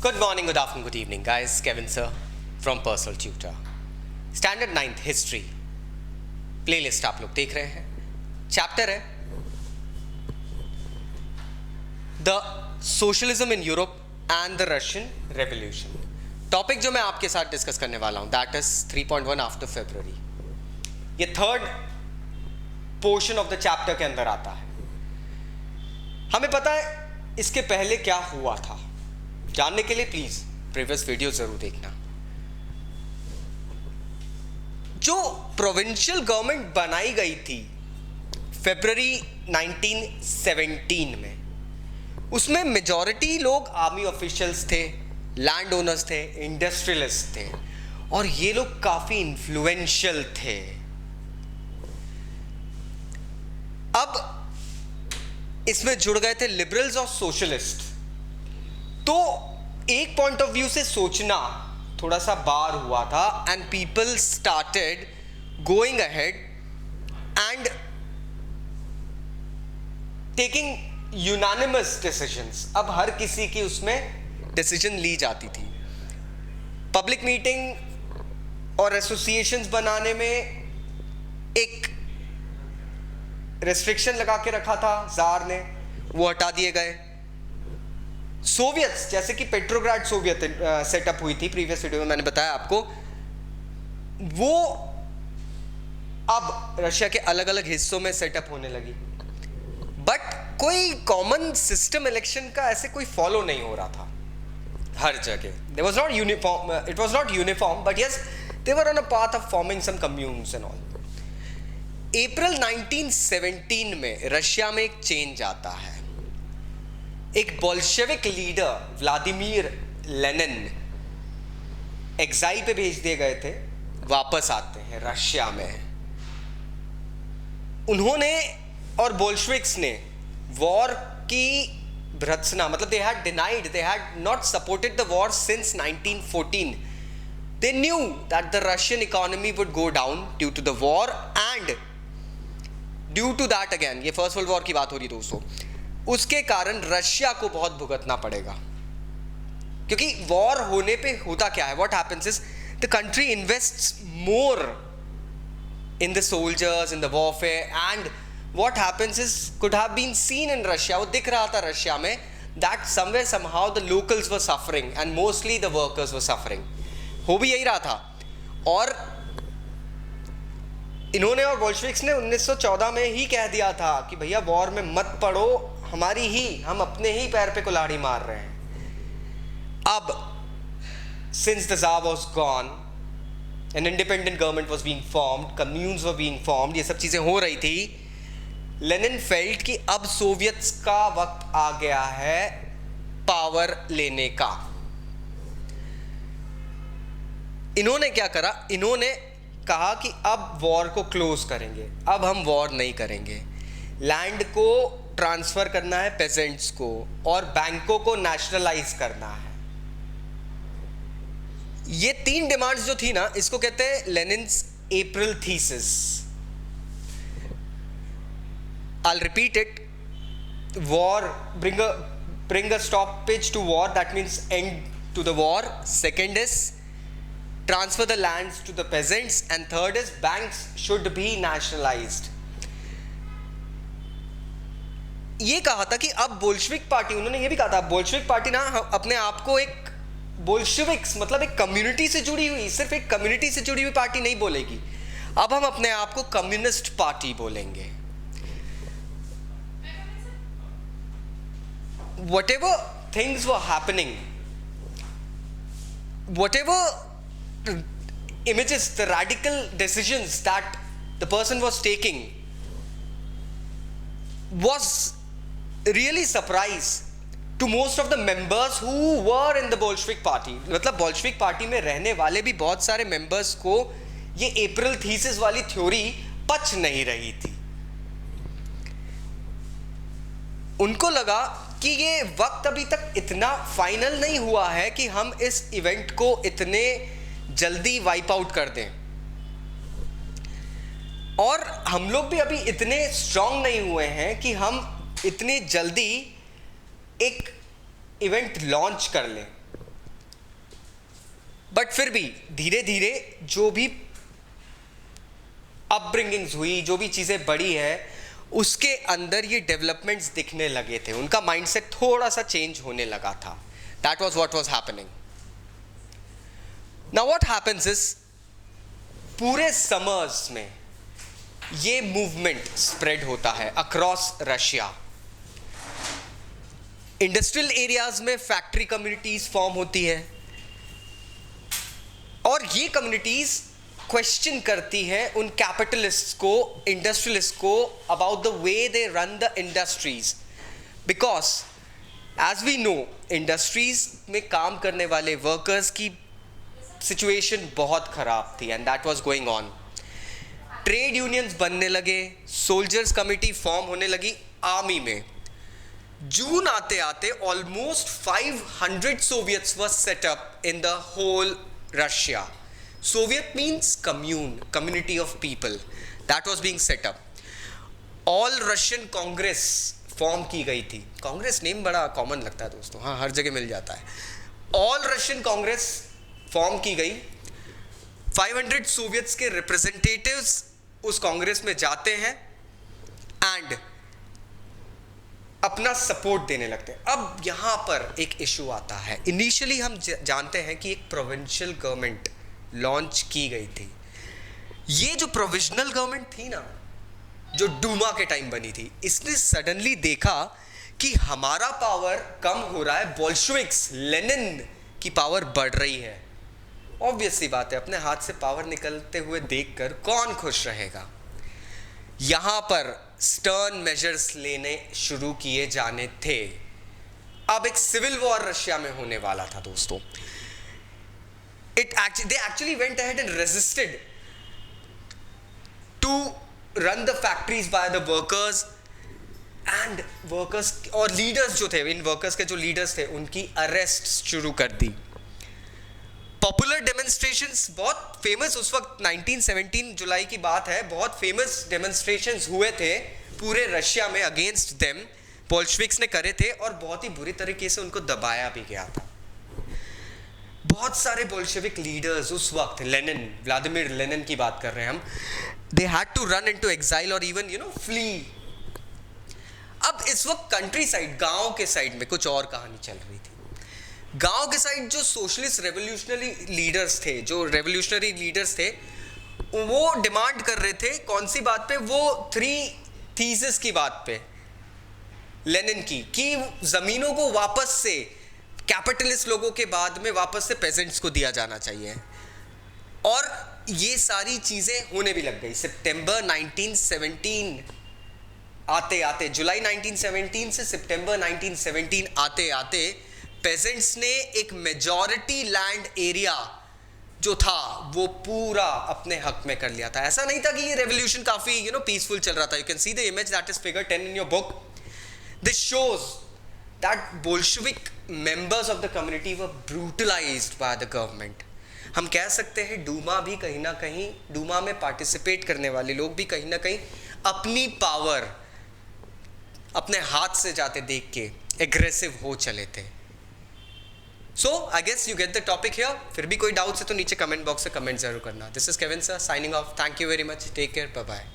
Good morning, good afternoon, good evening, guys. Kevin sir from Personal Tutor. Standard 9th History playlist आप लोग देख रहे हैं. Chapter है the socialism in Europe and the Russian revolution. Topic जो मैं आपके साथ डिस्कस करने वाला हूं दैट इज 3.1 आफ्टर फरवरी. ये third portion of the chapter के अंदर आता है. हमें पता है इसके पहले क्या हुआ था. जानने के लिए प्लीज प्रीवियस वीडियो जरूर देखना. जो प्रोविंशियल गवर्नमेंट बनाई गई थी फरवरी 1917 में, उसमें मेजॉरिटी लोग आर्मी ऑफिशियल्स थे, लैंड ओनर्स थे, इंडस्ट्रियलिस्ट थे, और ये लोग काफी इन्फ्लुएंशियल थे. अब इसमें जुड़ गए थे लिबरल्स और सोशलिस्ट. तो एक पॉइंट ऑफ व्यू से सोचना थोड़ा सा बार हुआ था and people started going ahead and taking unanimous decisions. अब हर किसी की उसमें डिसीजन ली जाती थी. पब्लिक मीटिंग और एसोसिएशंस बनाने में एक रेस्ट्रिक्शन लगा के रखा था जार ने, वो हटा दिए गए. सोवियत्स जैसे कि पेट्रोग्राड सोवियत सेटअप हुई थी, प्रीवियस वीडियो में मैंने बताया आपको, वो अब रशिया के अलग अलग हिस्सों में सेटअप होने लगी. बट कोई कॉमन सिस्टम इलेक्शन का ऐसे कोई फॉलो नहीं हो रहा था हर जगह. There was not uniform, it was not uniform, but yes they were on a path of forming some communes and all. April 1917 में रशिया में एक चेंज आता है. एक Bolshevik leader Vladimir Lenin exile पे भेज दिए गए थे, वापस आते हैं रशिया में. उन्होंने और बोल्शेविक्स ने वॉर की भर्त्सना, मतलब they had denied, they had not supported the war since 1914. They knew that the Russian economy would go down due to the war and due to that again, ये first world war की बात हो रही दोस्तों, उसके कारण Russia को बहुत भुगतना पड़ेगा. क्योंकि वॉर होने पे होता क्या है, what happens is the country invests more in the soldiers, in the warfare, and what happens is could have been seen in Russia, वो दिख रहा था रशिया में, that somewhere somehow the locals were suffering and mostly the workers were suffering. हो भी यही रहा था. और इन्होंने और बोल्शेविक्स ने 1914 में ही कह दिया था कि भैया वॉर में मत पड़ो, हमारी ही, हम अपने ही पैर पे कुल्हाड़ी मार रहे हैं. अब since the tsar was gone, an independent government was being formed, communes were being formed, ये सब चीजें हो रही थी. लेनिन फेल्ट कि अब सोवियत्स का वक्त आ गया है पावर लेने का. इन्होंने क्या करा, इन्होंने कहा कि अब वॉर को क्लोज करेंगे, अब हम वॉर नहीं करेंगे. लैंड को ट्रांसफर करना है पेजेंट्स को, और बैंकों को नेशनलाइज करना है. ये तीन डिमांड्स जो थी ना, इसको कहते हैं लेनिन्स April thesis. I'll repeat it. War, bring a stoppage to war, that means end to the war. Second is transfer the lands to the peasants, and third is banks should be nationalized. ये कहा था कि अब Bolshevik party, उन्होंने ये भी कहा था बोल्शेविक पार्टी ना अपने आप को एक बोल्शेविक्स मतलब एक कम्युनिटी से जुड़ी हुई, सिर्फ एक कम्युनिटी से जुड़ी हुई पार्टी नहीं बोलेगी, अब हम अपने आप को कम्युनिस्ट पार्टी बोलेंगे. Whatever things were happening, whatever images, the radical decisions that the person was taking was really surprise to most of the members who were in the Bolshevik party. मतलब Bolshevik party में रहने वाले भी बहुत सारे members को ये April thesis वाली थ्योरी पच नहीं रही थी. उनको लगा कि ये वक्त अभी तक इतना फाइनल नहीं हुआ है कि हम इस इवेंट को इतने जल्दी वाइप आउट कर दें, और हम लोग भी अभी इतने स्ट्रांग नहीं हुए हैं कि हम इतनी जल्दी एक इवेंट लॉन्च कर लें. बट फिर भी धीरे धीरे जो भी अपब्रिंगिंग्स हुई, जो भी चीज़ें बढ़ी है, उसके अंदर ये डेवलपमेंट्स दिखने लगे थे, उनका माइंडसेट थोड़ा सा चेंज होने लगा था. That was what was happening. Now what happens is, पूरे समर्स में ये मूवमेंट स्प्रेड होता है अक्रॉस रशिया. इंडस्ट्रियल एरियाज में फैक्ट्री कम्युनिटीज फॉर्म होती है और ये कम्युनिटीज क्वेश्चन करती है उन कैपिटलिस्ट को, इंडस्ट्रियलिस्ट को, about the way they run the industries. Because as we know, industries में काम करने वाले वर्कर्स की सिचुएशन बहुत खराब थी and that was going on. Trade unions बनने लगे, सोल्जर्स कमिटी फॉर्म होने लगी आर्मी में. जून आते आते almost 500 soviets were set up in the whole Russia. Soviet means commune, community of people. That was being set up. All Russian Congress form की गई थी. कांग्रेस नेम बड़ा कॉमन लगता है दोस्तों, हाँ हर जगह मिल जाता है. ऑल रशियन कांग्रेस फॉर्म की गई. 500 सोवियट्स के रिप्रेजेंटेटिव्स उस कांग्रेस में जाते हैं एंड अपना सपोर्ट देने लगते हैं. अब यहां पर एक इशू आता है. इनिशियली हम जानते हैं कि एक प्रोविंशियल गवर्नमेंट लॉन्च की गई थी. ये जो प्रोविजनल गवर्नमेंट थी ना, जो डूमा के टाइम बनी थी, इसने सडनली देखा कि हमारा पावर कम हो रहा है, बोल्शेविक्स, लेनिन की पावर बढ़ रही है. ऑब्वियस सी बात है, अपने हाथ से पावर निकलते हुए देखकर कौन खुश रहेगा. यहां पर स्टर्न मेजर्स लेने शुरू किए जाने थे. अब एक सिविल वॉर रशिया में होने वाला था दोस्तों. They actually went ahead and resisted to run the factories by the workers, and workers और leaders जो थे, इन workers के जो leaders थे, उनकी अरेस्ट शुरू कर दी. पॉपुलर डेमोन्स्ट्रेशंस बहुत फेमस, उस वक्त 1917 जुलाई की बात है, बहुत फेमस डेमोन्स्ट्रेशंस हुए थे पूरे रशिया में अगेंस्ट देम. बोल्शेविक्स ने करे थे और बहुत ही बुरी तरीके से उनको दबाया भी गया था. बहुत सारे बोल्शेविक लीडर्स उस वक्त, लेनिन, व्लादिमीर लेनिन की बात कर रहे हैं हम, they had to run into exile और इवन फ्ली. अब इस वक्त कंट्री साइड, गांव के साइड में कुछ और कहानी चल रही थी. गांव के साइड जो सोशलिस्ट रेवोल्यूशनरी लीडर्स थे, वो डिमांड कर रहे थे कौन सी बात पे, वो 3 थीसिस की बात पे लेनिन की, कि जमीनों को वापस से कैपिटलिस्ट लोगों के बाद में वापस से पेजेंट्स को दिया जाना चाहिए. और ये सारी चीजें होने भी लग गई. सितंबर 1917 आते आते, जुलाई 1917 से सितंबर 1917 आते आते, पेजेंट्स ने एक मेजॉरिटी लैंड एरिया जो था वो पूरा अपने हक में कर लिया था. ऐसा नहीं था कि ये रेवोल्यूशन काफी पीसफुल चल रहा था. You can see the image that is figure 10 in your book. This shows that Bolshevik members of the community were brutalized by the government. हम कह सकते हैं डूमा भी कहीं ना कहीं, डूमा में पार्टिसिपेट करने वाले लोग भी कहीं ना कहीं अपनी पावर अपने हाथ से जाते देख के एग्रेसिव हो चले थे. So I guess you get the topic here. फिर भी कोई डाउट है तो नीचे कमेंट बॉक्स से कमेंट जरूर करना. This is Kevin sir signing off. Thank you very much. Take care. Bye bye.